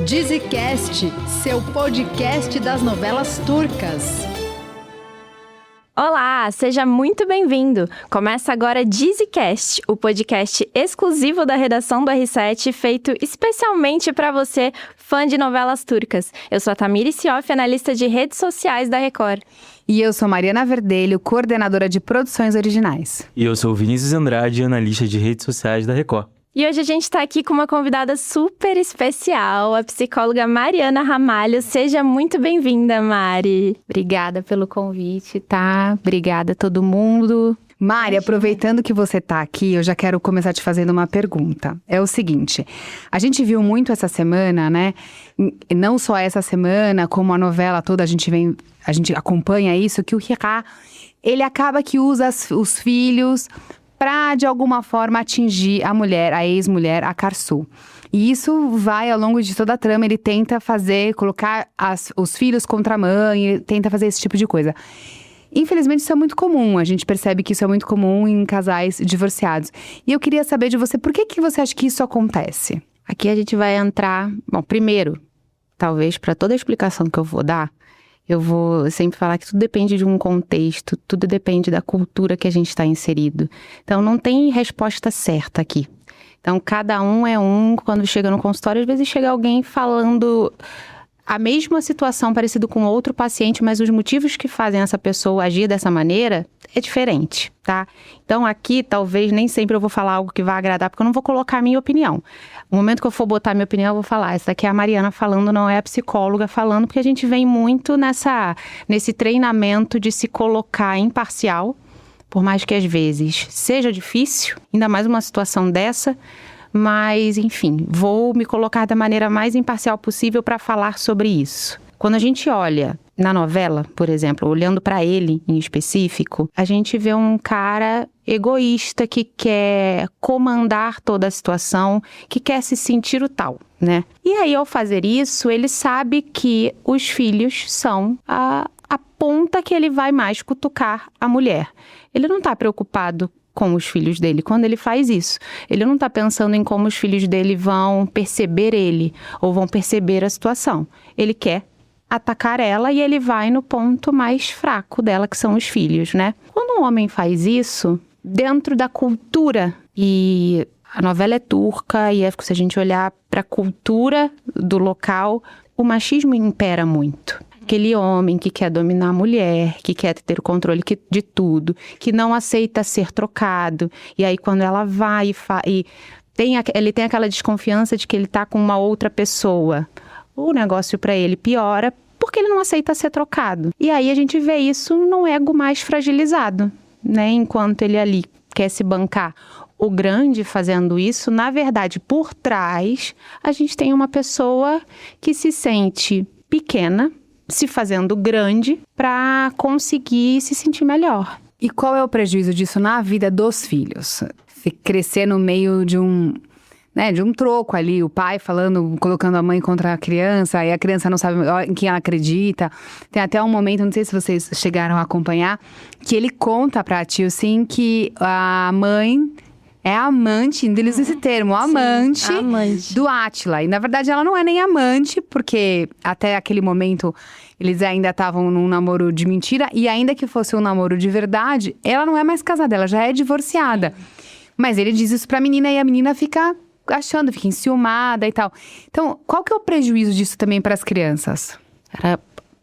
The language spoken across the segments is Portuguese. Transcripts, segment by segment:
Dizicast, seu podcast das novelas turcas. Olá, seja muito bem-vindo! Começa agora Dizicast, o podcast exclusivo da redação do R7, feito especialmente para você, fã de novelas turcas. Eu sou a Tamiri Sioff, analista de redes sociais da Record. E eu sou Mariana Verdelho, coordenadora de produções originais. E eu sou o Vinícius Andrade, analista de redes sociais da Record. E hoje a gente está aqui com uma convidada super especial, a psicóloga Mariana Ramalho. Seja muito bem-vinda, Mari. Obrigada pelo convite, tá? Obrigada a todo mundo. Mari, aproveitando que você tá aqui, eu já quero começar te fazendo uma pergunta. É o seguinte, a gente viu muito essa semana, né? Não só essa semana, como a novela toda, a gente acompanha isso, que o Rira, ele acaba que usa os filhos para, de alguma forma, atingir a mulher, a ex-mulher, a Karsu. E isso vai ao longo de toda a trama, ele tenta colocar os filhos contra a mãe, ele tenta fazer esse tipo de coisa. Infelizmente, isso é muito comum, a gente percebe que isso é muito comum em casais divorciados. E eu queria saber de você, por que você acha que isso acontece? Aqui a gente vai entrar... Bom, primeiro, talvez para toda a explicação que eu vou dar, eu vou sempre falar que tudo depende de um contexto, tudo depende da cultura que a gente está inserido. Então, não tem resposta certa aqui. Então, cada um é um. Quando chega no consultório, às vezes chega alguém falando a mesma situação parecido com outro paciente, mas os motivos que fazem essa pessoa agir dessa maneira é diferente, tá? Então, aqui, talvez, nem sempre eu vou falar algo que vai agradar, porque eu não vou colocar a minha opinião. No momento que eu for botar a minha opinião, eu vou falar, essa daqui é a Mariana falando, não é a psicóloga falando, porque a gente vem muito nesse treinamento de se colocar imparcial, por mais que às vezes seja difícil, ainda mais uma situação dessa, mas, enfim, vou me colocar da maneira mais imparcial possível para falar sobre isso. Quando a gente olha na novela, por exemplo, olhando para ele em específico, a gente vê um cara egoísta que quer comandar toda a situação, que quer se sentir o tal, né? E aí, ao fazer isso, ele sabe que os filhos são a ponta que ele vai mais cutucar a mulher. Ele não está preocupado com os filhos dele quando ele faz isso. Ele não está pensando em como os filhos dele vão perceber ele ou vão perceber a situação. Ele quer atacar ela e ele vai no ponto mais fraco dela, que são os filhos, né? Quando um homem faz isso, dentro da cultura, e a novela é turca, e se a gente olhar para a cultura do local, o machismo impera muito. Aquele homem que quer dominar a mulher, que quer ter o controle de tudo, que não aceita ser trocado. E aí, quando ela vai ele tem aquela desconfiança de que ele está com uma outra pessoa, o negócio para ele piora porque ele não aceita ser trocado. E aí a gente vê isso no ego mais fragilizado, né? Enquanto ele ali quer se bancar o grande fazendo isso, na verdade, por trás, a gente tem uma pessoa que se sente pequena, se fazendo grande para conseguir se sentir melhor. E qual é o prejuízo disso na vida dos filhos? Se crescer no meio de um troco ali, o pai colocando a mãe contra a criança, e a criança não sabe em quem ela acredita. Tem até um momento, não sei se vocês chegaram a acompanhar, que ele conta pra tio, sim, que a mãe é amante, ainda eles esse termo, amante do Átila. E na verdade ela não é nem amante, porque até aquele momento eles ainda estavam num namoro de mentira. E ainda que fosse um namoro de verdade, ela não é mais casada, ela já é divorciada. Mas ele diz isso pra menina e a menina fica enciumada e tal. Então, qual que é o prejuízo disso também para as crianças?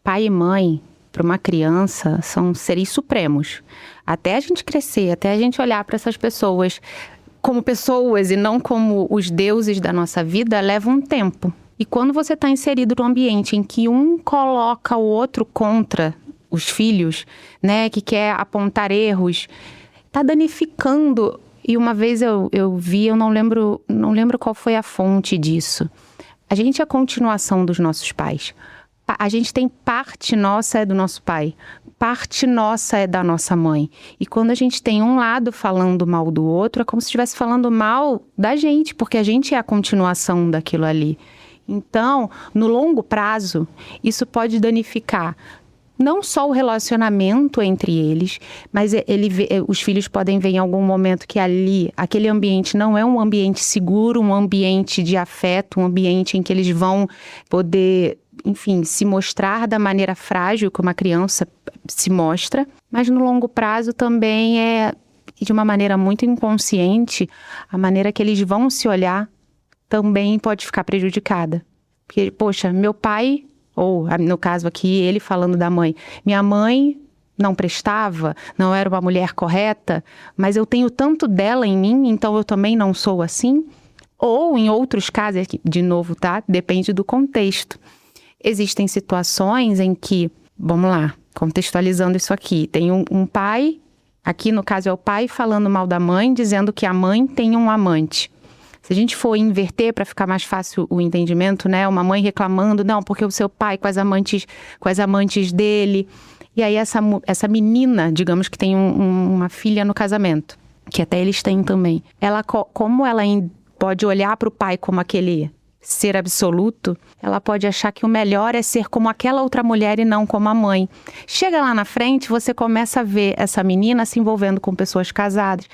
Pai e mãe, para uma criança, são seres supremos. Até a gente crescer, até a gente olhar para essas pessoas como pessoas e não como os deuses da nossa vida, leva um tempo. E quando você está inserido num ambiente em que um coloca o outro contra os filhos, né, que quer apontar erros, está danificando. E uma vez eu vi, eu não lembro qual foi a fonte disso. A gente é a continuação dos nossos pais. A gente tem parte nossa é do nosso pai, parte nossa é da nossa mãe. E quando a gente tem um lado falando mal do outro, é como se estivesse falando mal da gente, porque a gente é a continuação daquilo ali. Então, no longo prazo, isso pode danificar não só o relacionamento entre eles, mas os filhos podem ver em algum momento que ali, aquele ambiente não é um ambiente seguro, um ambiente de afeto, um ambiente em que eles vão poder, enfim, se mostrar da maneira frágil que uma criança se mostra. Mas no longo prazo também de uma maneira muito inconsciente, a maneira que eles vão se olhar também pode ficar prejudicada. Porque, poxa, meu pai... Ou, no caso aqui, ele falando da mãe. Minha mãe não prestava, não era uma mulher correta, mas eu tenho tanto dela em mim, então eu também não sou assim. Ou, em outros casos, aqui, de novo, tá? Depende do contexto. Existem situações em que, vamos lá, contextualizando isso aqui, tem um pai, aqui no caso é o pai falando mal da mãe, dizendo que a mãe tem um amante. Se a gente for inverter para ficar mais fácil o entendimento, né? Uma mãe reclamando, não, porque o seu pai com as amantes dele. E aí essa menina, digamos que tem uma filha no casamento, que até eles têm também. Como ela pode olhar para o pai como aquele ser absoluto, ela pode achar que o melhor é ser como aquela outra mulher e não como a mãe. Chega lá na frente, você começa a ver essa menina se envolvendo com pessoas casadas.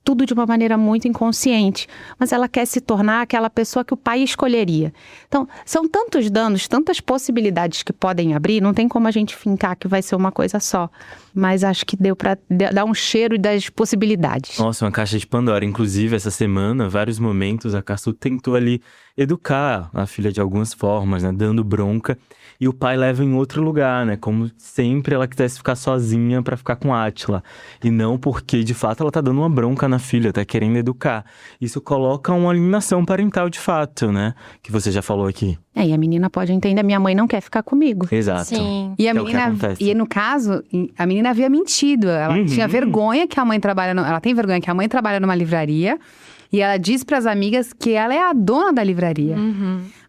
Tudo de uma maneira muito inconsciente, mas ela quer se tornar aquela pessoa que o pai escolheria. Então, são tantos danos, tantas possibilidades que podem abrir, não tem como a gente fincar que vai ser uma coisa só. Mas acho que deu para dar um cheiro das possibilidades. Nossa, uma caixa de Pandora. Inclusive, essa semana, vários momentos, a Carsu tentou ali educar a filha de algumas formas, né? Dando bronca. E o pai leva em outro lugar, né? Como sempre ela quisesse ficar sozinha pra ficar com Átila. E não porque, de fato, ela tá dando uma bronca na filha, tá querendo educar. Isso coloca uma alienação parental, de fato, né? Que você já falou aqui. E a menina pode entender, minha mãe não quer ficar comigo. Exato. Sim. E a menina, no caso, a menina havia mentido. Ela tinha vergonha que a mãe trabalha, ela tem vergonha que a mãe trabalha numa livraria. E ela diz pras amigas que ela é a dona da livraria.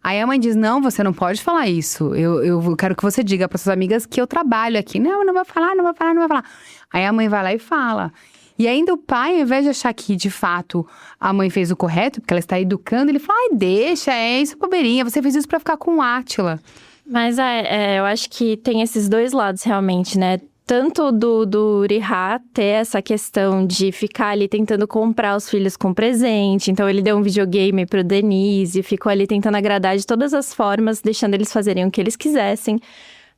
Aí a mãe diz, não, você não pode falar isso. Eu quero que você diga para suas amigas que eu trabalho aqui. Não vou falar, não vou falar, não vou falar. Aí a mãe vai lá e fala. E ainda o pai, ao invés de achar que, de fato, a mãe fez o correto, porque ela está educando, ele fala, ai, deixa, isso bobeirinha, você fez isso pra ficar com o Átila. Mas eu acho que tem esses dois lados, realmente, né? Tanto do Uriha ter essa questão de ficar ali tentando comprar os filhos com presente. Então, ele deu um videogame pro Denise, ficou ali tentando agradar de todas as formas, deixando eles fazerem o que eles quisessem.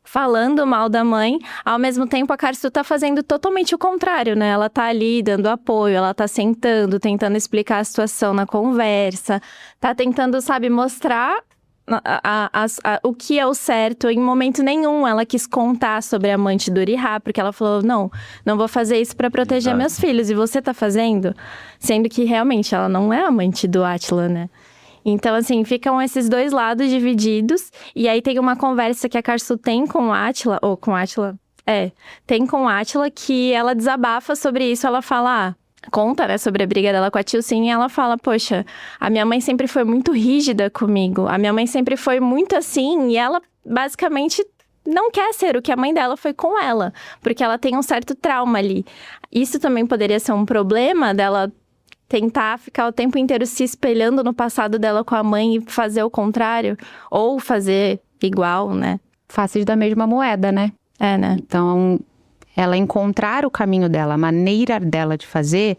Falando mal da mãe, ao mesmo tempo a Carsu tá fazendo totalmente o contrário, né? Ela tá ali dando apoio, ela tá sentando, tentando explicar a situação na conversa, tá tentando, sabe, mostrar o que é o certo. Em momento nenhum ela quis contar sobre a amante do Uriha, porque ela falou, não vou fazer isso pra proteger meus filhos, e você tá fazendo? Sendo que realmente ela não é amante do Átila, né? Então, assim, ficam esses dois lados divididos. E aí tem uma conversa que a Carsu tem com o Átila, tem com o Átila, que ela desabafa sobre isso. Ela fala, conta, né, sobre a briga dela com a Tilcinha. E ela fala, poxa, a minha mãe sempre foi muito rígida comigo. A minha mãe sempre foi muito assim. E ela, basicamente, não quer ser o que a mãe dela foi com ela. Porque ela tem um certo trauma ali. Isso também poderia ser um problema dela tentar ficar o tempo inteiro se espelhando no passado dela com a mãe e fazer o contrário. Ou fazer igual, né? Faces da mesma moeda, né? Né? Então, ela encontrar o caminho dela, a maneira dela de fazer,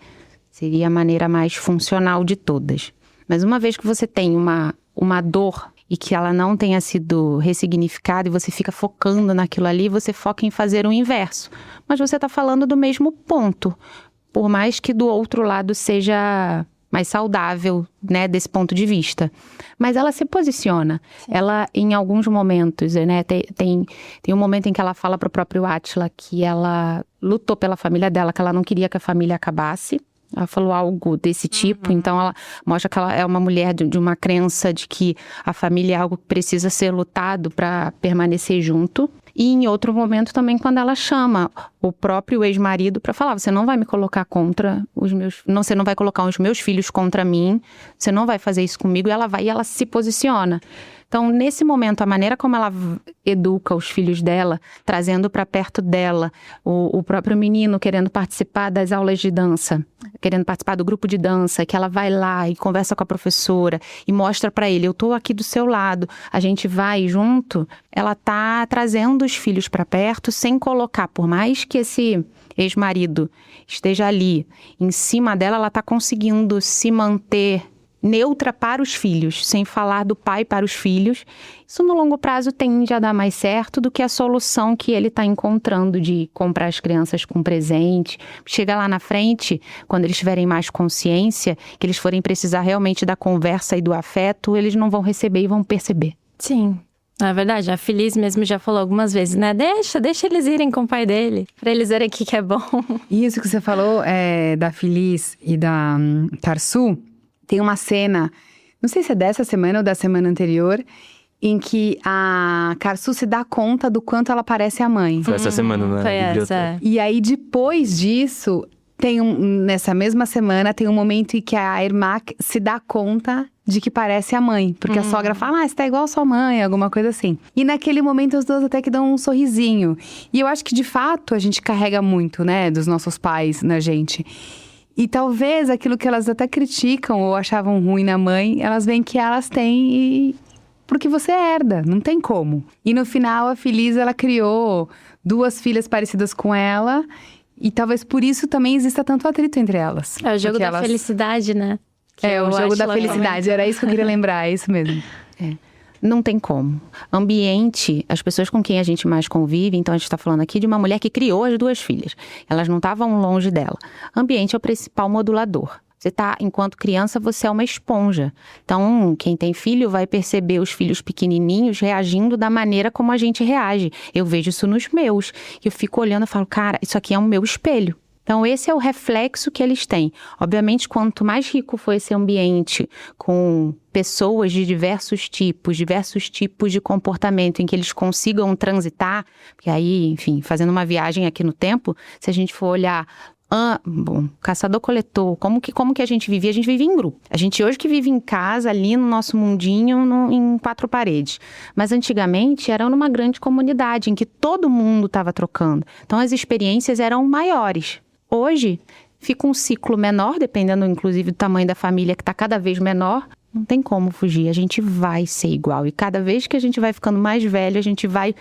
seria a maneira mais funcional de todas. Mas uma vez que você tem uma dor e que ela não tenha sido ressignificada e você fica focando naquilo ali, você foca em fazer o inverso. Mas você está falando do mesmo ponto. Por mais que do outro lado seja mais saudável, né, desse ponto de vista. Mas ela se posiciona. Sim. Ela, em alguns momentos, né, tem um momento em que ela fala pro próprio Átila que ela lutou pela família dela, que ela não queria que a família acabasse. Ela falou algo desse tipo, então ela mostra que ela é uma mulher de uma crença de que a família é algo que precisa ser lutado para permanecer junto. E em outro momento também, quando ela chama o próprio ex-marido para falar, você não vai me colocar contra os meus... Não, você não vai colocar os meus filhos contra mim, você não vai fazer isso comigo. E ela vai e ela se posiciona. Então, nesse momento, a maneira como ela educa os filhos dela, trazendo para perto dela o próprio menino querendo participar das aulas de dança, querendo participar do grupo de dança, que ela vai lá e conversa com a professora e mostra para ele, eu tô aqui do seu lado, a gente vai junto, ela tá trazendo os filhos para perto sem colocar, por mais que esse ex-marido esteja ali em cima dela, ela tá conseguindo se manter neutra para os filhos, sem falar do pai para os filhos. Isso no longo prazo tende a dar mais certo do que a solução que ele está encontrando de comprar as crianças com presente. Chega lá na frente, quando eles tiverem mais consciência, que eles forem precisar realmente da conversa e do afeto, eles não vão receber e vão perceber. Sim. É verdade, a Feliz mesmo já falou algumas vezes, né? Deixa eles irem com o pai dele, pra eles verem o que é bom. Isso que você falou da Feliz e da Tarsu, tem uma cena, não sei se é dessa semana ou da semana anterior, em que a Karsu se dá conta do quanto ela parece a mãe. Foi essa semana, né? Foi essa. E aí, depois disso, nessa mesma semana, tem um momento em que a Irmak se dá conta de que parece a mãe. Porque a sogra fala, você tá igual a sua mãe, alguma coisa assim. E naquele momento, os dois até que dão um sorrisinho. E eu acho que, de fato, a gente carrega muito, né, dos nossos pais na gente. E talvez aquilo que elas até criticam ou achavam ruim na mãe, elas veem que elas têm e... Porque você herda, não tem como. E no final, a Feliz, ela criou 2 filhas parecidas com ela. E talvez por isso também exista tanto atrito entre elas. É o jogo da felicidade, né? O jogo da felicidade. Era isso que eu queria lembrar, é isso mesmo. Não tem como. Ambiente, as pessoas com quem a gente mais convive, então a gente está falando aqui de uma mulher que criou as 2 filhas. Elas não estavam longe dela. Ambiente é o principal modulador. Você tá, enquanto criança, você é uma esponja. Então, quem tem filho vai perceber os filhos pequenininhos reagindo da maneira como a gente reage. Eu vejo isso nos meus. Eu fico olhando e falo, cara, isso aqui é o meu espelho. Então, esse é o reflexo que eles têm. Obviamente, quanto mais rico for esse ambiente, com pessoas de diversos tipos de comportamento em que eles consigam transitar, porque aí, enfim, fazendo uma viagem aqui no tempo, se a gente for olhar... caçador-coletor, como que a gente vivia? A gente vivia em grupo. A gente hoje que vive em casa, ali no nosso mundinho, em 4 paredes. Mas antigamente era numa grande comunidade, em que todo mundo estava trocando. Então as experiências eram maiores. Hoje, fica um ciclo menor, dependendo inclusive do tamanho da família, que está cada vez menor. Não tem como fugir, a gente vai ser igual. E cada vez que a gente vai ficando mais velho, a gente vai...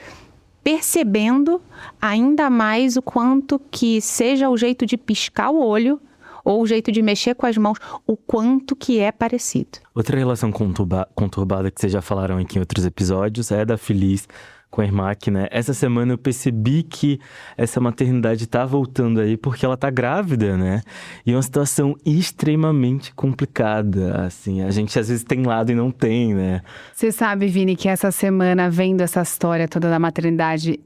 percebendo ainda mais o quanto que seja o jeito de piscar o olho ou o jeito de mexer com as mãos, o quanto que é parecido. Outra relação conturbada que vocês já falaram aqui em outros episódios é da Feliz com a Irmak, né? Essa semana eu percebi que essa maternidade tá voltando aí porque ela tá grávida, né? E é uma situação extremamente complicada, assim. A gente às vezes tem lado e não tem, né? Você sabe, Vini, que essa semana, vendo essa história toda da maternidade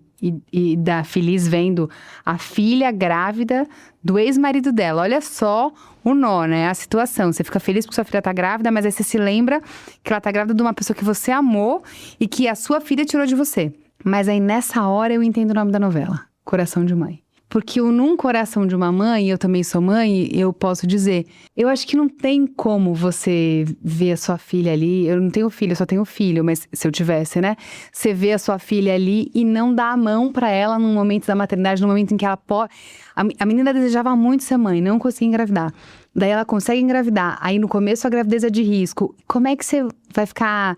e da Feliz vendo a filha grávida do ex-marido dela. Olha só o nó, né? A situação. Você fica feliz porque sua filha tá grávida, mas aí você se lembra que ela tá grávida de uma pessoa que você amou e que a sua filha tirou de você. Mas aí nessa hora eu entendo o nome da novela. Coração de Mãe. Porque num coração de uma mãe, eu também sou mãe, eu posso dizer, eu acho que não tem como você ver a sua filha ali, eu não tenho filho, eu só tenho filho, mas se eu tivesse, né? Você vê a sua filha ali e não dá a mão pra ela num momento da maternidade, num momento em que ela pode... A menina desejava muito ser mãe, não conseguia engravidar. Daí ela consegue engravidar, aí no começo a gravidez é de risco. Como é que você vai ficar...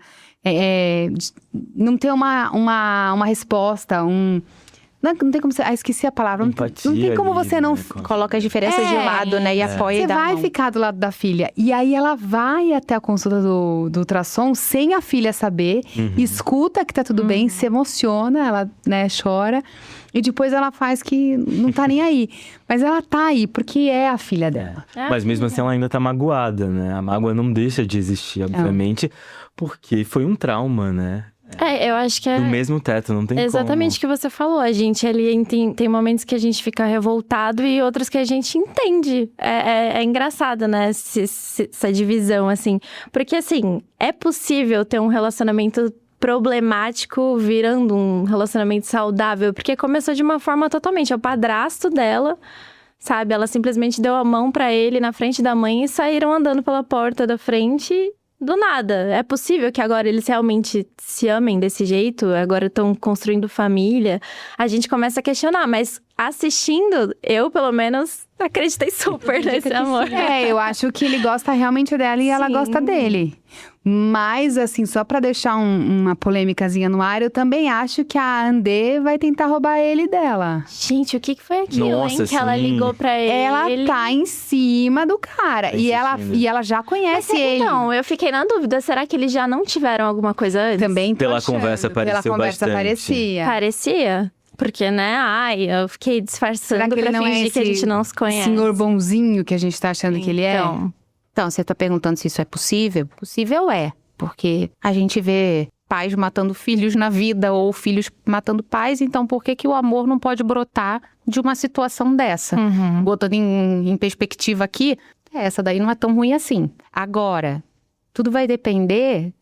não ter uma resposta, Não tem como você... esqueci a palavra. Empatia não tem como ali, você não... né? Coloca as diferenças de lado, né? E apoia e dá a Você vai mão. ficar do lado da filha. E aí ela vai até a consulta do ultrassom sem a filha saber. Escuta que tá tudo bem, se emociona, ela, né, chora. E depois ela faz que não tá nem aí. Mas ela tá aí, porque é a filha dela. Mas mesmo assim ela ainda tá magoada, né? A mágoa não deixa de existir, obviamente. Porque foi um trauma, né? Eu acho que é... Do mesmo teto, não tem exatamente o que você falou. A gente ali tem momentos que a gente fica revoltado e outros que a gente entende. É engraçado, né? Essa divisão, assim. Porque, assim, é possível ter um relacionamento problemático virando um relacionamento saudável. Porque começou de uma forma totalmente... É o padrasto dela, sabe? Ela simplesmente deu a mão pra ele na frente da mãe e saíram andando pela porta da frente... do nada. É possível que agora eles realmente se amem desse jeito? Agora estão construindo família? A gente começa a questionar, mas assistindo, eu, pelo menos, acreditei super nesse amor. Eu acho que ele gosta realmente dela e ela Sim. gosta dele. Mas, assim, só pra deixar uma polêmicazinha no ar, eu também acho que a Andê vai tentar roubar ele dela. Gente, o que foi aquilo, Nossa, hein? Que ela sim. ligou pra ele. Ela tá em cima do cara. Tá E ela, insistindo. e ela já conhece ele. Então, eu fiquei na dúvida. Será que eles já não tiveram alguma coisa antes? Também tô Pela achando. conversa pareceu Pela conversa bastante. parecia. Parecia. Porque, né? Ai, eu fiquei disfarçando Será que ele pra não é fingir que a esse gente não se conhece. senhor bonzinho que a gente tá achando que ele é? Então, você tá perguntando se isso é possível? Possível é, porque a gente vê pais matando filhos na vida ou filhos matando pais, então por que que o amor não pode brotar de uma situação dessa? Uhum. Botando em perspectiva aqui, essa daí não é tão ruim assim. Agora, tudo vai depender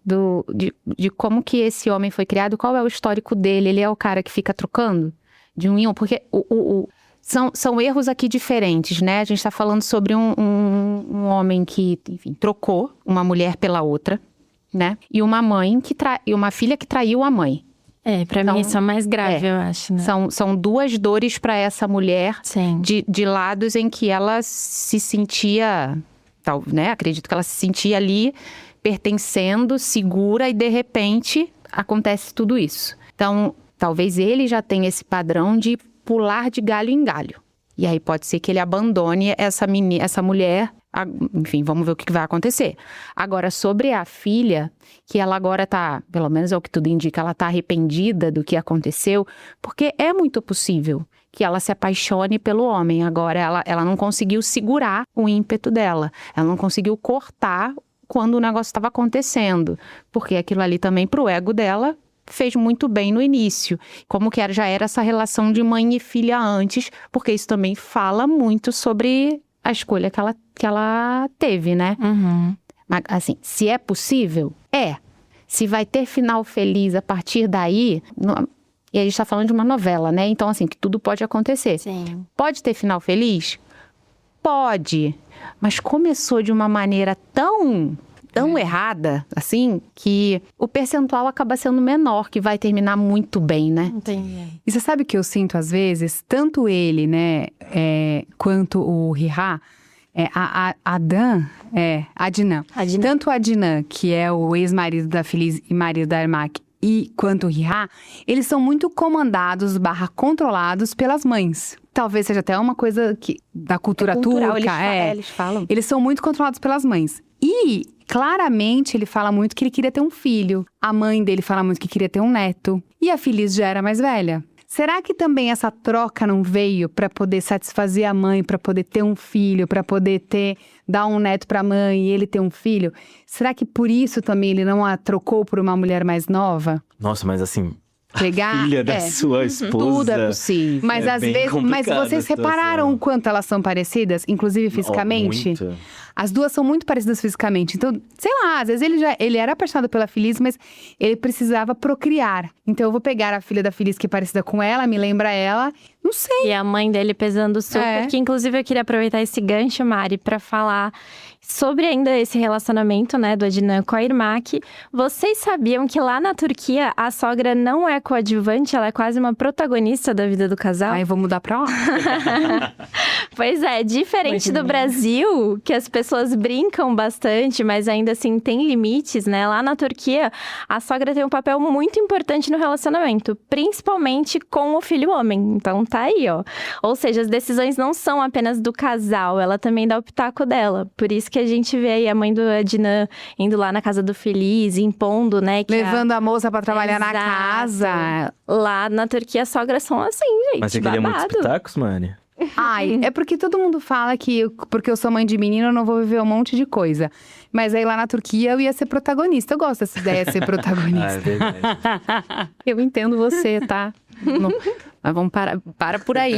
de como que esse homem foi criado, qual é o histórico dele, ele é o cara que fica trocando de um em um, porque são erros aqui diferentes, né? A gente tá falando sobre um homem que, enfim, trocou uma mulher pela outra, né? E uma mãe e uma filha que traiu a mãe. Pra Então, mim isso é mais grave, eu acho, né? São duas dores para essa mulher Sim. de lados em que ela se sentia, né? Acredito que ela se sentia ali pertencendo, segura e de repente acontece tudo isso. Então, talvez ele já tenha esse padrão de pular de galho em galho. E aí pode ser que ele abandone essa mulher. Enfim, vamos ver o que vai acontecer. Agora, sobre a filha, que ela agora tá, pelo menos é o que tudo indica, ela tá arrependida do que aconteceu, porque é muito possível que ela se apaixone pelo homem. Agora, ela não conseguiu segurar o ímpeto dela. Ela não conseguiu cortar quando o negócio estava acontecendo. Porque aquilo ali também, pro ego dela, fez muito bem no início. Como que já era essa relação de mãe e filha antes, porque isso também fala muito sobre a escolha que ela teve, né? Uhum. Mas, assim, se é possível, é. Se vai ter final feliz a partir daí... E a gente tá falando de uma novela, né? Então, assim, que tudo pode acontecer. Sim. Pode ter final feliz? Pode. Mas começou de uma maneira tão errada, assim, que o percentual acaba sendo menor, que vai terminar muito bem, né? Entendi. E você sabe o que eu sinto às vezes? Tanto ele, né, quanto o Rihá, Adnan. Tanto o Adnan, que é o ex-marido da Feliz e marido da Ermac, quanto o Rihá, eles são muito comandados / controlados pelas mães. Talvez seja até uma coisa da cultura cultural, turca. eles falam. Eles são muito controlados pelas mães. E, claramente, ele fala muito que ele queria ter um filho. A mãe dele fala muito que queria ter um neto. E a Feliz já era mais velha. Será que também essa troca não veio para poder satisfazer a mãe, para poder ter um filho, para poder dar um neto para a mãe e ele ter um filho? Será que por isso também ele não a trocou por uma mulher mais nova? Nossa, mas assim, Pegar, filha da sua esposa. Tudo é possível. Mas às bem vezes, mas complicada vocês a situação. repararam o quanto elas são parecidas, inclusive fisicamente? Muito. As duas são muito parecidas fisicamente. Então, sei lá, às vezes ele era apaixonado pela Feliz, mas ele precisava procriar. Então eu vou pegar a filha da Feliz que é parecida com ela, me lembra ela. Não sei. E a mãe dele pesando super, que inclusive eu queria aproveitar esse gancho, Mari, pra falar sobre ainda esse relacionamento, né, do Adnan com a Irmak. Vocês sabiam que lá na Turquia a sogra não é coadjuvante, ela é quase uma protagonista da vida do casal? Aí vou mudar pra lá. Pois é, diferente do Brasil, que as pessoas brincam bastante, mas ainda assim tem limites, né? Lá na Turquia, a sogra tem um papel muito importante no relacionamento, principalmente com o filho homem. Então tá aí, ó. Ou seja, as decisões não são apenas do casal, ela também dá o pitaco dela. Por isso que a gente vê aí a mãe do Adnan indo lá na casa do Feliz, impondo, né? Que Levando a moça pra trabalhar na Exato. casa. Lá na Turquia, as sogras são assim, gente, Mas você queria muitos babado. pitacos, Mari? Ai, é porque todo mundo fala que porque eu sou mãe de menino, eu não vou viver um monte de coisa. Mas aí lá na Turquia eu ia ser protagonista. Eu gosto dessa ideia de ser Ah, é protagonista. verdade. Eu entendo você, tá? Mas vamos para por aí.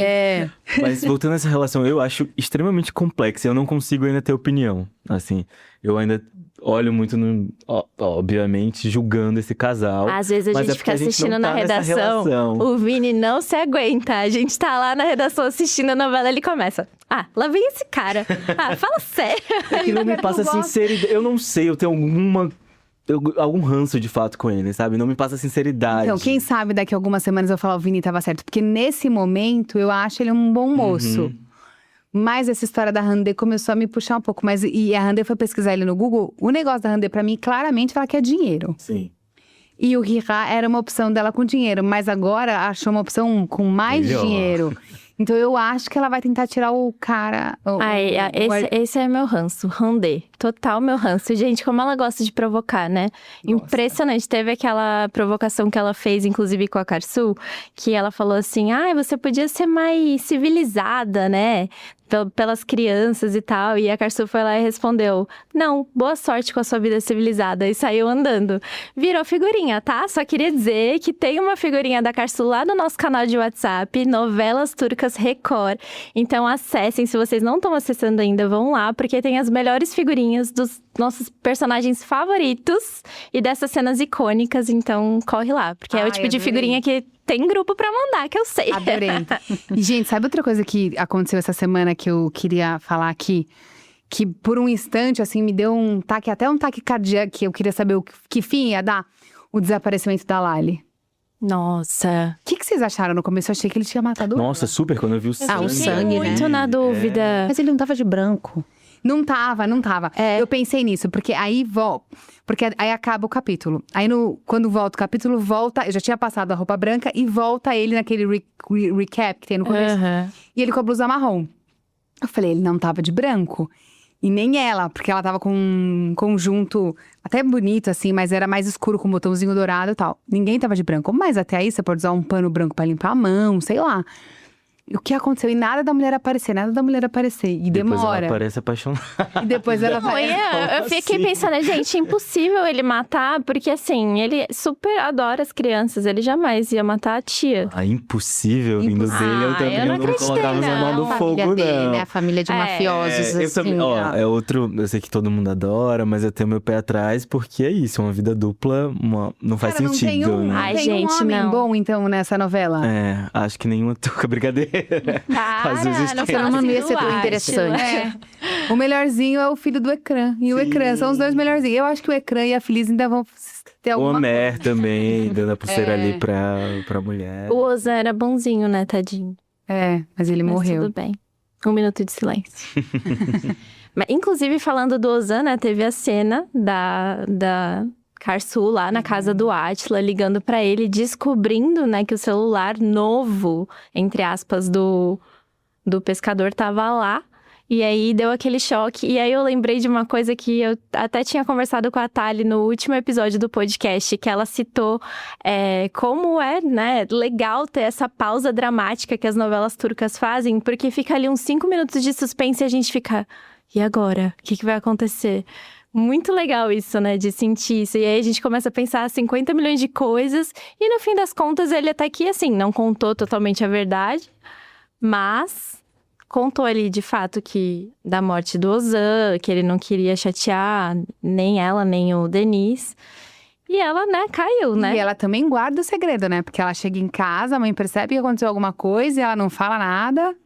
Mas voltando a essa relação, eu acho extremamente complexa. Eu não consigo ainda ter opinião. Assim, eu ainda olho muito, obviamente, julgando esse casal. Às vezes a mas gente é porque fica a gente assistindo não na tá nessa redação, relação. o Vini não se aguenta. A gente tá lá na redação assistindo a novela, ele começa. Ah, lá vem esse cara. Ah, fala sério. É que não me passa sinceridade. Eu não sei, eu tenho algum ranço de fato com ele, sabe? Não me passa sinceridade. Então, quem sabe daqui a algumas semanas eu falar o Vini tava certo. Porque nesse momento eu acho ele um bom moço. Mas essa história da Handê começou a me puxar um pouco. E a Handê foi pesquisar ele no Google. O negócio da Handê, pra mim, claramente fala que é dinheiro. Sim. E o Rira era uma opção dela com dinheiro. Mas agora achou uma opção com mais Melhor. dinheiro. Então eu acho que ela vai tentar tirar o cara. Esse é meu ranço, Handê. Total meu ranço. Gente, como ela gosta de provocar, né? Nossa. Impressionante. Teve aquela provocação que ela fez, inclusive com a Karsu, que ela falou assim: você podia ser mais civilizada, né? Pelas crianças e tal. E a Karsu foi lá e respondeu: não, boa sorte com a sua vida civilizada. E saiu andando. Virou figurinha, tá? Só queria dizer que tem uma figurinha da Karsu lá no nosso canal de WhatsApp, Novelas Turcas Record. Então acessem, se vocês não estão acessando ainda, vão lá, porque tem as melhores figurinhas dos nossos personagens favoritos e dessas cenas icônicas. Então corre lá, porque é o tipo de figurinha que tem grupo pra mandar, que eu sei. Adorei. E, gente, sabe outra coisa que aconteceu essa semana que eu queria falar aqui? Que por um instante, assim, me deu um taque, até um taque cardíaco, que eu queria saber que fim ia dar o desaparecimento da Lali. Nossa. O que vocês acharam no começo? Eu achei que ele tinha matado Nossa, super, quando eu vi o sangue. o sangue, né? Muito na dúvida. Mas ele não tava de branco. Não tava. Eu pensei nisso, porque aí acaba o capítulo. Aí quando volta o capítulo, eu já tinha passado a roupa branca e volta ele naquele recap que tem no começo. Uhum. E ele com a blusa marrom. Eu falei, ele não tava de branco. E nem ela, porque ela tava com um conjunto até bonito, assim, mas era mais escuro, com um botãozinho dourado e tal. Ninguém tava de branco. Mas até aí, você pode usar um pano branco pra limpar a mão, sei lá. E o que aconteceu? E nada da mulher aparecer. E Depois demora. ela parece apaixonada. E depois ela Não, vai. eu fiquei pensando, gente, impossível ele matar, porque assim, ele super adora as crianças, ele jamais ia matar a tia. Impossível vindo dele, eu também eu não não colocava minha mão no A fogo, família dele, não. né? A família de mafiosos, eu assim. também, é outro, eu sei que todo mundo adora, mas eu tenho meu pé atrás, porque é isso, uma vida dupla não faz Cara, sentido, não tem né? Ai, tem gente, um homem não. bom, então, nessa novela. Acho que nenhuma toca brincadeira. Às vezes não tem. fala Não assim ia do ser tão Átila. interessante. O melhorzinho é o filho do Ecrã. E o Ecrã, são os dois melhorzinhos. Eu acho que o Ecrã e a Feliz ainda vão ter O alguma Homer também, dando a pulseira ali pra mulher. O Ozan era bonzinho, né, tadinho? Mas ele Mas morreu. tudo bem. 1 minuto de silêncio. Mas, inclusive, falando do Ozan, né, teve a cena da Karsu lá na casa do Átila, ligando pra ele, descobrindo, né, que o celular novo, entre aspas, do pescador tava lá. E aí deu aquele choque. E aí eu lembrei de uma coisa que eu até tinha conversado com a Thali no último episódio do podcast, que ela citou como é, né, legal ter essa pausa dramática que as novelas turcas fazem, porque fica ali uns 5 minutos de suspense e a gente fica, e agora? O que vai acontecer? Muito legal isso, né, de sentir isso. E aí a gente começa a pensar 50 milhões de coisas. E no fim das contas, ele até que, assim, não contou totalmente a verdade. Mas contou ali, de fato, que da morte do Ozan, que ele não queria chatear nem ela, nem o Denis. E ela, né, caiu, né? E ela também guarda o segredo, né? Porque ela chega em casa, a mãe percebe que aconteceu alguma coisa e ela não fala nada.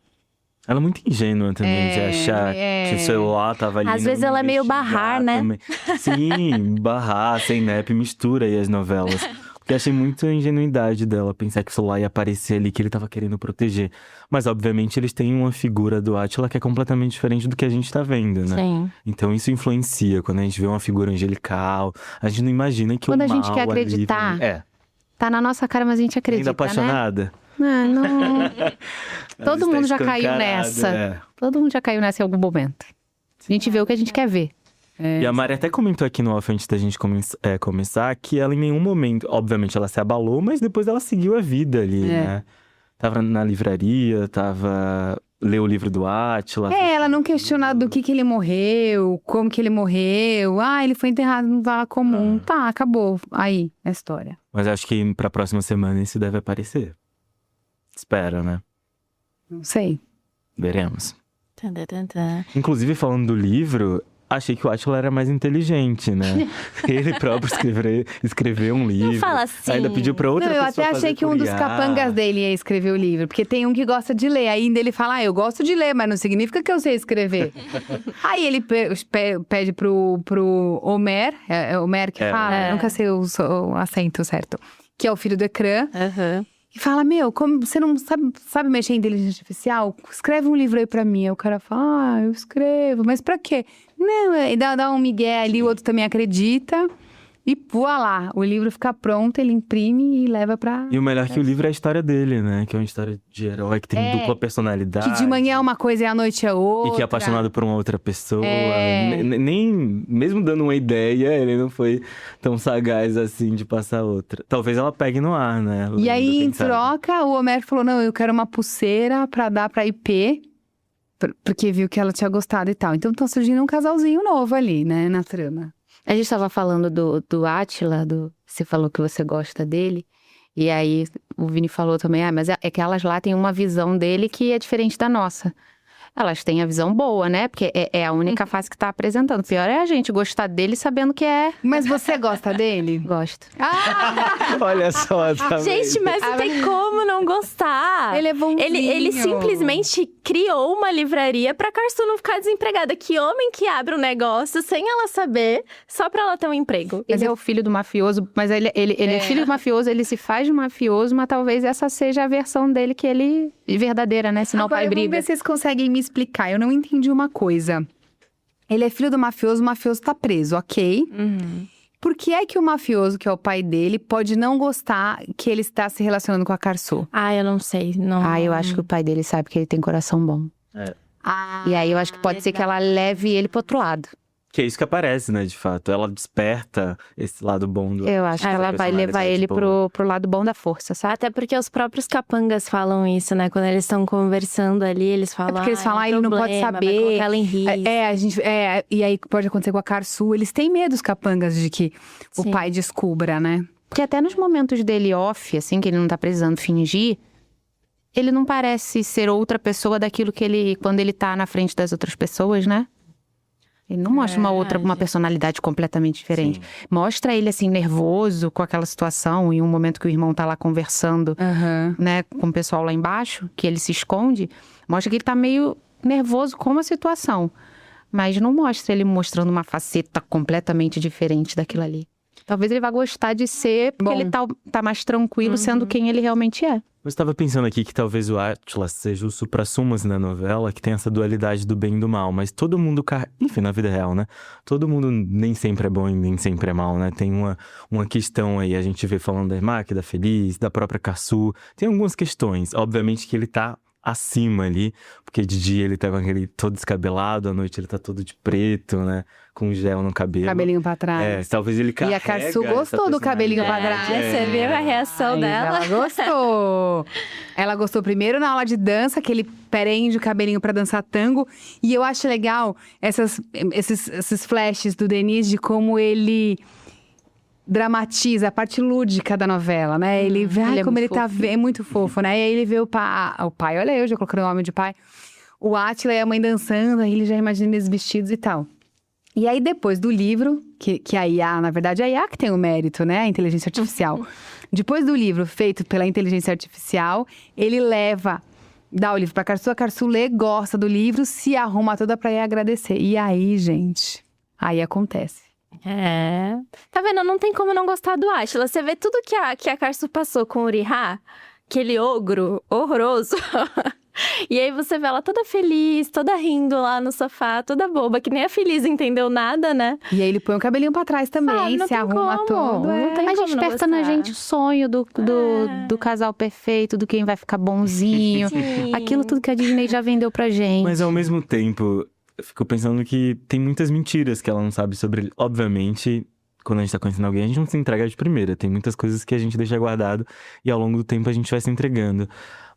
Ela é muito ingênua também, de achar que o celular tava ali. Às vezes ela é meio investigar Bahar, né? também. Sim, Bahar, sem nep, mistura aí as novelas. Porque achei muito a ingenuidade dela, pensar que o celular ia aparecer ali, que ele tava querendo proteger. Mas, obviamente, eles têm uma figura do Átila que é completamente diferente do que a gente tá vendo, né? Sim. Então isso influencia, quando a gente vê uma figura angelical, a gente não imagina que Quando o a mal gente quer acreditar, ali... Tá na nossa cara, mas a gente acredita, Ainda apaixonada. né? Não. Todo mundo já caiu escancarado, nessa. Todo mundo já caiu nessa em algum momento. A gente vê o que a gente quer ver. E a Mari até comentou aqui no off, antes da gente começar, que ela em nenhum momento, obviamente ela se abalou, mas depois ela seguiu a vida ali, né? Tava na livraria, leu o livro do Átila. Ela não questionou do que ele morreu, como que ele morreu. Ele foi enterrado no vala comum. Tá, acabou. Aí, a história. Mas acho que pra próxima semana isso deve aparecer. Espera, né? Não sei. Veremos. Tan, tan, tan, tan. Inclusive, falando do livro, achei que o Átila era mais inteligente, né? Ele próprio escreveu um livro. Não fala assim. Ainda pediu pra outra Não, eu pessoa até achei fazer que um por dos IA. capangas dele ia escrever o livro. Porque tem um que gosta de ler. Ainda ele fala, eu gosto de ler, mas não significa que eu sei escrever. Aí ele pede pro Homer, é Homer que fala, eu nunca sei o acento certo. Que é o filho do ecrã. Aham. E fala, como você não sabe mexer em inteligência artificial? Escreve um livro aí pra mim. Aí o cara fala, eu escrevo, mas pra quê? Não, e dá um migué ali, o outro também acredita. E voa lá, o livro fica pronto, ele imprime e leva pra… E o melhor é que o livro é a história dele, né? Que é uma história de herói que tem dupla personalidade. Que de manhã é uma coisa e à noite é outra. E que é apaixonado por uma outra pessoa. É. Nem, mesmo dando uma ideia, ele não foi tão sagaz assim de passar outra. Talvez ela pegue no ar, né? E aí, Quem em sabe. troca, o Homer falou, não, eu quero uma pulseira pra dar pra IP. Porque viu que ela tinha gostado e tal. Então, tá surgindo um casalzinho novo ali, né, na trama. A gente estava falando do Átila, você falou que você gosta dele. E aí o Vini falou também, mas é que elas lá têm uma visão dele que é diferente da nossa. Elas têm a visão boa, né? Porque é a única face que tá apresentando. O pior é a gente gostar dele sabendo que é… Mas você gosta dele? Gosto. Olha só, tá Gente, vendo? mas não tem como não gostar. Ele é bonzinho. Ele simplesmente criou uma livraria pra Karsu não ficar desempregada. Que homem que abre um negócio sem ela saber, só pra ela ter um emprego. Ele é o filho do mafioso, mas ele é filho do mafioso, ele se faz de mafioso, mas talvez essa seja a versão dele que ele… verdadeira, né? Senão Agora, o pai vamos briga. ver se vocês conseguem me explicar. Eu não entendi uma coisa. Ele é filho do mafioso, o mafioso tá preso, ok? Por que é que o mafioso, que é o pai dele, pode não gostar que ele está se relacionando com a Karsu? Ah, eu não sei. Não. Ah, eu acho que o pai dele sabe que ele tem coração bom. E aí eu acho que pode ser que ela leve ele pro outro lado. Que é isso que aparece, né, de fato. Ela desperta esse lado bom do… Eu acho que ela vai levar ele pro lado bom da força, sabe? Até porque os próprios capangas falam isso, né? Quando eles estão conversando ali, eles falam… porque eles falam, é um ele não pode problema, vai saber. colocar ela em risco. E aí pode acontecer com a Karsu. Eles têm medo, os capangas, de que o Sim. pai descubra, né? Porque até nos momentos dele off, assim, que ele não tá precisando fingir, ele não parece ser outra pessoa daquilo que ele… quando ele tá na frente das outras pessoas, né? Ele não mostra uma personalidade completamente diferente. Sim. Mostra ele, assim, nervoso com aquela situação, em um momento que o irmão tá lá conversando, né, com o pessoal lá embaixo, que ele se esconde. Mostra que ele tá meio nervoso com a situação. Mas não mostra ele mostrando uma faceta completamente diferente daquilo ali. Talvez ele vá gostar de ser, porque ele tá mais tranquilo sendo quem ele realmente é. Eu estava pensando aqui que talvez o Átila seja o suprassumo na novela, que tem essa dualidade do bem e do mal. Mas todo mundo… Enfim, na vida real, né? Todo mundo nem sempre é bom e nem sempre é mal, né? Tem uma questão aí, a gente vê falando da Irmã, da Feliz, da própria Karsu. Tem algumas questões. Obviamente que ele tá acima ali, porque de dia ele tá com aquele todo descabelado, à noite ele tá todo de preto, né? Com gel no cabelo. Cabelinho pra trás. Talvez ele carrega… E a Karsu essa gostou do cabelinho pra trás. Você viu a reação dela? Ela gostou. Ela gostou primeiro na aula de dança, que ele prende o cabelinho pra dançar tango. E eu acho legal esses flashes do Denis de como ele dramatiza a parte lúdica da novela, né? Ele vê ele é como muito ele tá fofo. é muito fofo, né? E aí ele vê o pai, olha eu já colocando o nome de pai. O Átila e a mãe dançando, aí ele já imagina eles vestidos e tal. E aí depois do livro, que a IA, na verdade, a IA que tem o mérito, né? A inteligência artificial. Depois do livro feito pela inteligência artificial, ele dá o livro pra Karsu, a Karsu lê, gosta do livro, se arruma toda pra ir agradecer. E aí, gente, aí acontece. Tá vendo? Não tem como não gostar do Átila. Você vê tudo que a Karsu passou com o Uriha, aquele ogro horroroso. E aí você vê ela toda feliz, toda rindo lá no sofá, toda boba, que nem a Feliz entendeu nada, né? E aí ele põe o cabelinho pra trás também, Sabe, não se tem arruma como, todo. não tem Mas como não desperta na gostar. gente o sonho do casal perfeito, do quem vai ficar bonzinho. Sim. Aquilo tudo que a Disney já vendeu pra gente. Mas ao mesmo tempo, eu fico pensando que tem muitas mentiras que ela não sabe sobre ele. Obviamente, quando a gente tá conhecendo alguém, a gente não se entrega de primeira. Tem muitas coisas que a gente deixa guardado e ao longo do tempo a gente vai se entregando.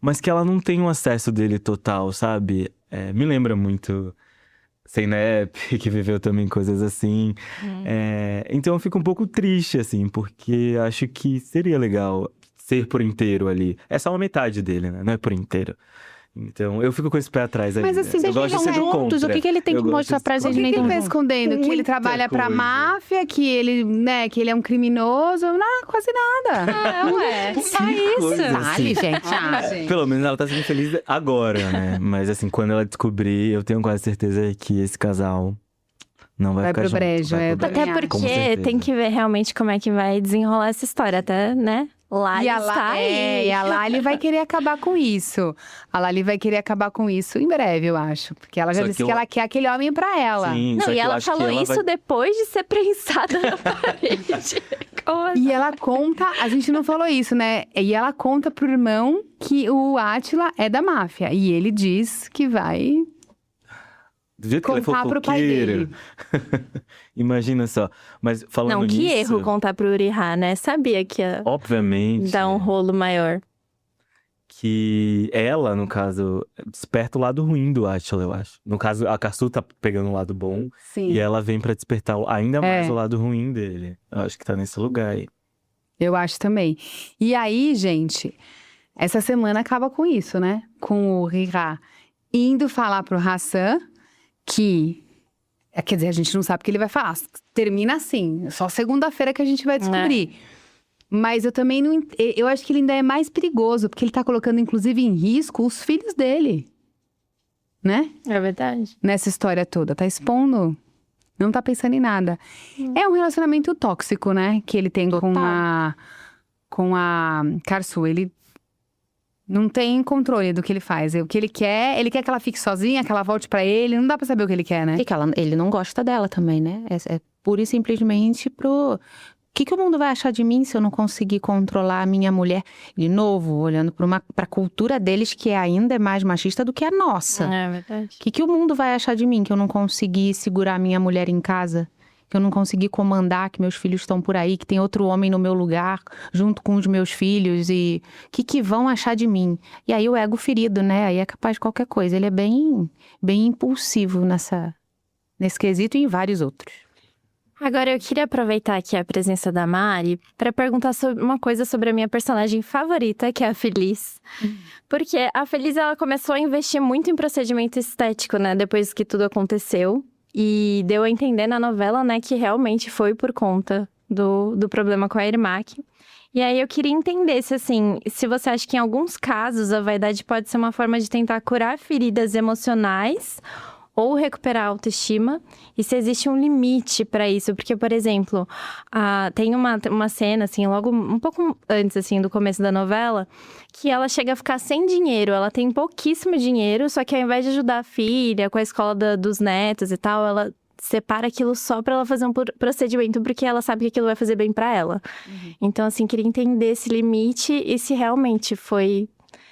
Mas que ela não tem um acesso dele total, sabe? Me lembra muito Zeynep, que viveu também coisas assim. Então eu fico um pouco triste, assim, porque acho que seria legal ser por inteiro ali. É só uma metade dele, né? Não é por inteiro. Então, eu fico com esse pé atrás aí. Mas assim, eu vocês gosto de ser vivem do juntos, contra. o que ele tem Eu que gosto mostrar de pra ser O gente? que, nem que ele tão tá junto. escondendo? Que ele Muita trabalha pra coisa. máfia, que ele, né, que ele é um criminoso? Não, quase nada. Ué, só isso. coisa. Vale, gente. Pelo menos ela tá sendo feliz agora, né? Mas assim, quando ela descobrir, eu tenho quase certeza que esse casal não vai Vai ficar pro junto. brejo, vai eu pro também Até acho. Com porque certeza. tem que ver realmente como é que vai desenrolar essa história, até, né? Lá E a, está aí. e a Lali vai querer acabar com isso. A Lali vai querer acabar com isso em breve, eu acho. Porque ela já Só disse que que ela quer aquele homem pra ela. Sim, Não, só e que eu ela acho que falou ela isso vai... depois de ser prensada na parede. Como assim? E ela conta, a gente não falou isso, né? E ela conta pro irmão que o Átila é da máfia. E ele diz que vai Do jeito que ele é contar pro pai fofoqueiro. dele. Imagina só. Mas falando Não, que nisso, erro contar pro Uriha, né? Sabia que ia obviamente, dar um rolo maior. que ela, no caso, desperta o lado ruim do Átila, eu acho. No caso, a Caçu tá pegando o lado bom. Sim. E ela vem pra despertar ainda mais É. o lado ruim dele. Eu acho que tá nesse lugar aí. Eu acho também. E aí, gente, essa semana acaba com isso, né? Com o Rira indo falar pro Hassan que... Quer dizer, a gente não sabe o que ele vai falar. Termina assim. Só segunda-feira que a gente vai descobrir. Mas eu também não... Eu acho que ele ainda é mais perigoso. Porque ele tá colocando, inclusive, em risco os filhos dele. Né? É verdade. Nessa história toda. Tá expondo... Não tá pensando em nada. É um relacionamento tóxico, né? Que ele tem com a Karsu. Ele não tem controle do que ele faz. O que ele quer que ela fique sozinha, que ela volte pra ele. Não dá pra saber o que ele quer, né? E que ele não gosta dela também, né? É pura e simplesmente pro... O que o mundo vai achar de mim se eu não conseguir controlar a minha mulher? De novo, olhando pra cultura deles, que ainda é mais machista do que a nossa. É verdade. O que o mundo vai achar de mim que eu não consegui segurar a minha mulher em casa? Que eu não consegui comandar, que meus filhos estão por aí, que tem outro homem no meu lugar, junto com os meus filhos, e o que vão achar de mim? E aí o ego ferido, né? Aí é capaz de qualquer coisa. Ele é bem impulsivo nesse quesito e em vários outros. Agora, eu queria aproveitar aqui a presença da Mari para perguntar uma coisa sobre a minha personagem favorita, que é a Feliz. Porque a Feliz, ela começou a investir muito em procedimento estético, né? Depois que tudo aconteceu. E deu a entender na novela, né, que realmente foi por conta do problema com a Irmak. E aí eu queria entender se você acha que em alguns casos a vaidade pode ser uma forma de tentar curar feridas emocionais ou recuperar a autoestima, e se existe um limite pra isso. Porque, por exemplo, tem uma cena, assim, logo um pouco antes, assim, do começo da novela, que ela chega a ficar sem dinheiro. Ela tem pouquíssimo dinheiro, só que ao invés de ajudar a filha com a escola dos netos e tal, ela separa aquilo só pra ela fazer um procedimento, porque ela sabe que aquilo vai fazer bem pra ela. Então, assim, queria entender esse limite e se realmente foi...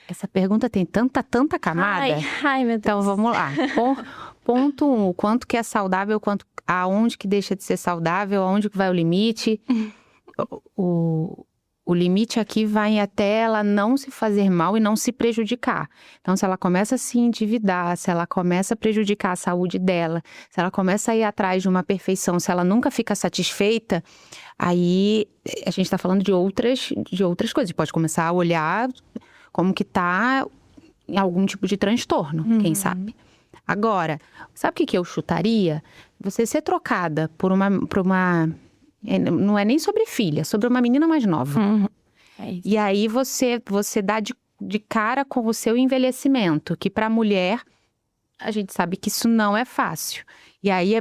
Essa pergunta tem tanta camada. Ai, meu Deus. Então, vamos lá. Ponto 1, o quanto que é saudável, aonde que deixa de ser saudável, aonde que vai o limite. O limite aqui vai até ela não se fazer mal e não se prejudicar. Então, se ela começa a se endividar, se ela começa a prejudicar a saúde dela, se ela começa a ir atrás de uma perfeição, se ela nunca fica satisfeita, aí a gente está falando de outras coisas. Pode começar a olhar como que tá em algum tipo de transtorno, quem sabe. Agora, sabe o que eu chutaria? Você ser trocada por uma... Não é nem sobre filha, é sobre uma menina mais nova. É isso. E aí você dá de cara com o seu envelhecimento, que pra mulher, a gente sabe que isso não é fácil. E aí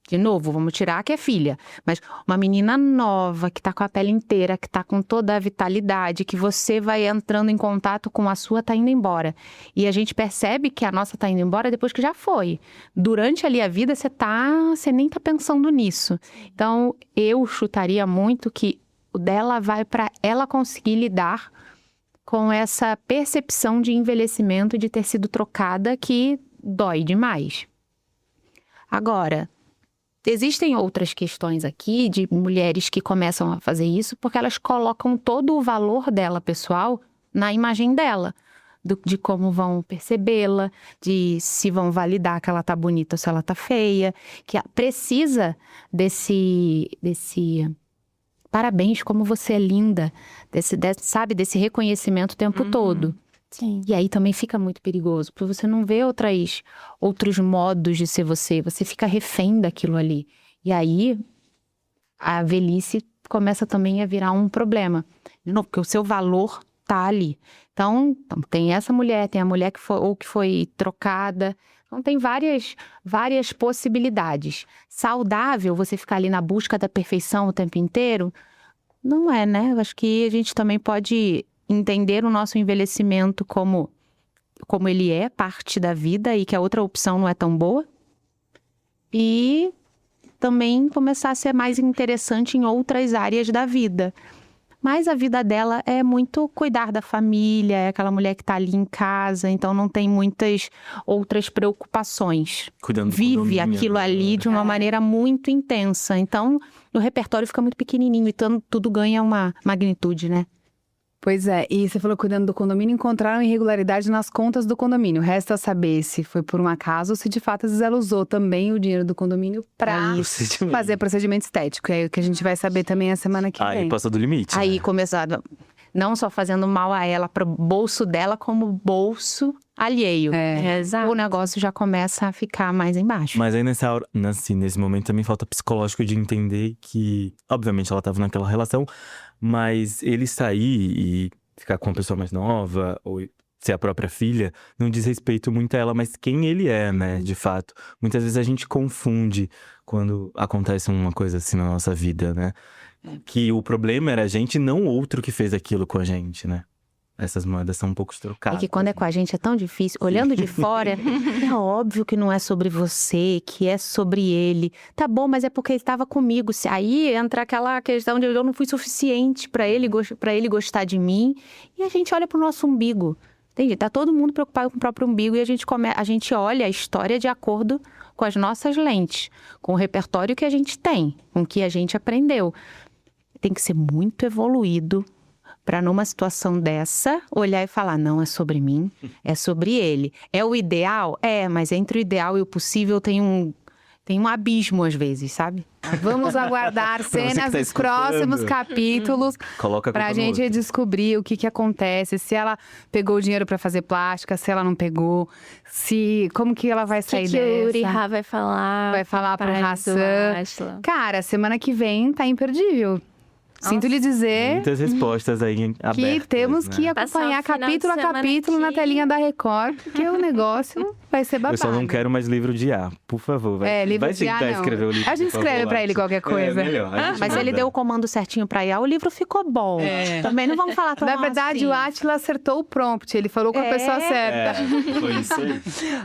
de novo, vamos tirar que é filha, mas uma menina nova, que tá com a pele inteira, que tá com toda a vitalidade, que você vai entrando em contato com a sua, tá indo embora. E a gente percebe que a nossa tá indo embora depois que já foi. Durante ali a vida, você nem tá pensando nisso. Então, eu chutaria muito que o dela vai para ela conseguir lidar com essa percepção de envelhecimento, de ter sido trocada, que dói demais. Agora, existem outras questões aqui de mulheres que começam a fazer isso porque elas colocam todo o valor dela pessoal na imagem dela. De como vão percebê-la, de se vão validar que ela tá bonita ou se ela tá feia. Que precisa desse parabéns, como você é linda. Desse reconhecimento o tempo todo. Sim. E aí também fica muito perigoso, porque você não vê outros modos de ser você. Você fica refém daquilo ali. E aí, a velhice começa também a virar um problema. De novo, porque o seu valor tá ali. Então tem essa mulher, tem a mulher que foi trocada. Então tem várias possibilidades. Saudável você ficar ali na busca da perfeição o tempo inteiro? Não é, né? Eu acho que a gente também pode entender o nosso envelhecimento como ele é parte da vida e que a outra opção não é tão boa. E também começar a ser mais interessante em outras áreas da vida. Mas a vida dela é muito cuidar da família, é aquela mulher que está ali em casa, então não tem muitas outras preocupações. Cuidando do Vive condomínio, aquilo né? ali de uma maneira muito intensa. Então, o repertório fica muito pequenininho, então tudo ganha uma magnitude, né? Pois é, e você falou cuidando do condomínio, encontraram irregularidade nas contas do condomínio. Resta saber se foi por um acaso ou se de fato ela usou também o dinheiro do condomínio pra fazer procedimento estético. É o que a gente vai saber também a semana que Aí vem. passou do limite. Aí né? começaram, não só fazendo mal a ela, pro bolso dela, como bolso alheio. Exato. O negócio já começa a ficar mais embaixo. Mas aí nessa hora, nesse momento também falta psicológico de entender que, obviamente, ela tava naquela relação, mas ele sair e ficar com uma pessoa mais nova, ou ser a própria filha, não diz respeito muito a ela, mas quem ele é, né, de fato. Muitas vezes a gente confunde quando acontece uma coisa assim na nossa vida, né? Que o problema era a gente, não o outro que fez aquilo com a gente, né? Essas moedas são um pouco trocadas. É que quando é com a gente é tão difícil. Olhando de fora, é óbvio que não é sobre você, que é sobre ele. Tá bom, mas é porque ele estava comigo. Aí entra aquela questão de eu não fui suficiente para ele gostar de mim. E a gente olha pro nosso umbigo. Entende? Tá todo mundo preocupado com o próprio umbigo e a gente olha a história de acordo com as nossas lentes, com o repertório que a gente tem, com o que a gente aprendeu. Tem que ser muito evoluído para numa situação dessa, olhar e falar, não, é sobre mim, é sobre ele. É o ideal? É, mas entre o ideal e o possível tem um abismo às vezes, sabe? Vamos aguardar cenas tá dos próximos escutando. capítulos Coloca a pra culpa no gente outro. descobrir o que acontece, se ela pegou o dinheiro pra fazer plástica, se ela não pegou, como que ela vai O sair que o dessa. Uriha vai falar? Vai falar pro para Hassan. Ashla? Cara, semana que vem tá imperdível. Sinto lhe dizer Muitas respostas aí abertas, que temos né? que Passar acompanhar o final de capítulo a semana capítulo na aqui. telinha da Record, porque o negócio vai ser babado. Eu só não quero mais livro de A, por favor. Livro vai de A tentar não. escrever o livro. A gente por escreve favor, pra ele Alisson. qualquer coisa. É melhor. a gente Mas ele manda. deu o comando certinho pra IA, o livro ficou bom. Também não vamos falar tão Na verdade, assim. o Átila acertou o prompt, ele falou com a pessoa certa. É, foi isso aí.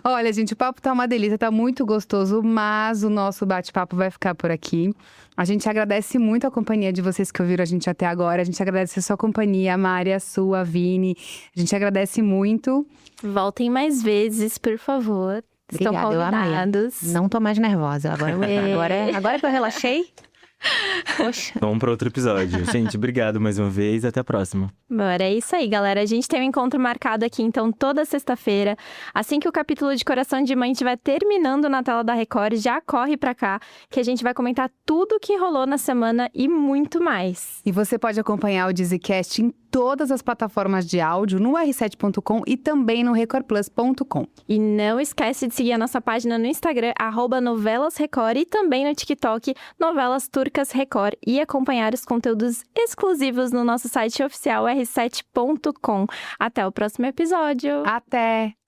Olha, gente, o papo tá uma delícia, tá muito gostoso, mas o nosso bate-papo vai ficar por aqui. A gente agradece muito a companhia de vocês que ouviram a gente até agora. A gente agradece a sua companhia, a Mari, a sua, a Vini. A gente agradece muito. Voltem mais vezes, por favor. Estão Obrigada, eu amei. convidados. Não tô mais nervosa. Agora que eu relaxei. Poxa. Vamos para outro episódio. Gente, obrigado mais uma vez. Até a próxima. Bora, é isso aí, galera. A gente tem um encontro marcado aqui, então, toda sexta-feira. Assim que o capítulo de Coração de Mãe estiver terminando na tela da Record, já corre pra cá, que a gente vai comentar tudo o que rolou na semana e muito mais. E você pode acompanhar o Dizzycast em todas as plataformas de áudio, no r7.com e também no recordplus.com. E não esquece de seguir a nossa página no Instagram, @novelasrecord, e também no TikTok, Novelas Turcas Record, e acompanhar os conteúdos exclusivos no nosso site oficial r7.com. Até o próximo episódio! Até!